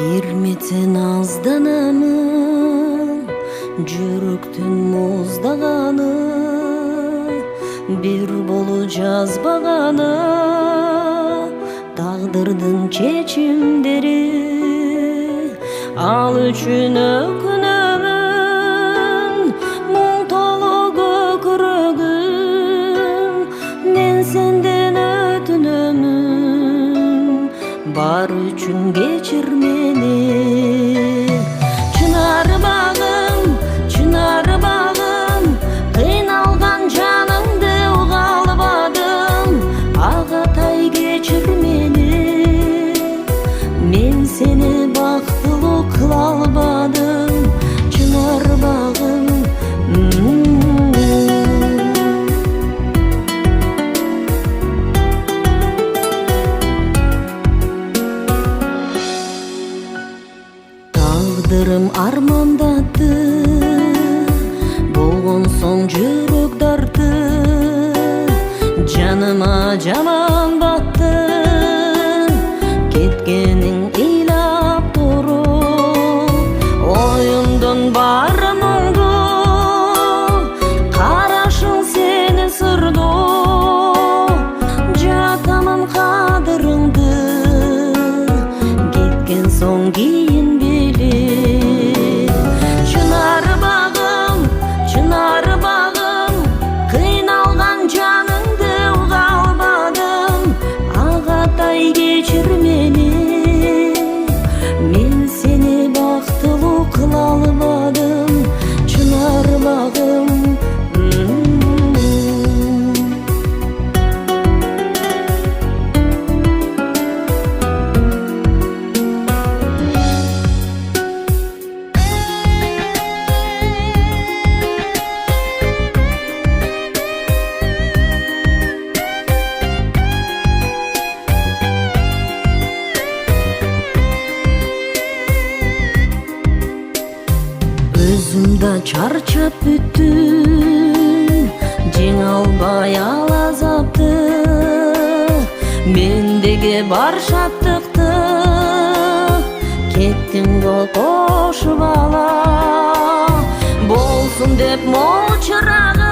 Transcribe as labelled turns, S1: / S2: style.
S1: Кирметен азданамын, жүрөктүн муздаганы, бир болу жазбаганы, тагдырдын чечимдери. Ал үчүн өкүнөмүн, муң толу көкүрөгүм. Мен сенден өтүнөмүн, бар үчүн кечир мени. Чынар багым, кыйналган жаныңды уга албадым. Агатай кечир мени, мен сени бактылуу кыла албадым. Чынар багым, тагдырым армандатты, болгон соң жүрөк дарты. Жаныма жаман батты, кеткениң ыйлап туруп. Оюмдун баары мұңду, карашың сени сырдуу. Жатамын кадырыңды, кеткен соң кийин билип. Чынар багым, кыйналган жаныңды уга албадым. Агатай кечир мени, мен сени бактылуу кыла албадым. Чынар багым, өзүм да чарчап бүттүм, жеңе албай ал азапты. Мендеги бар шаттыкты кеттиң го кошуп ала. Болсун деп мол чырагы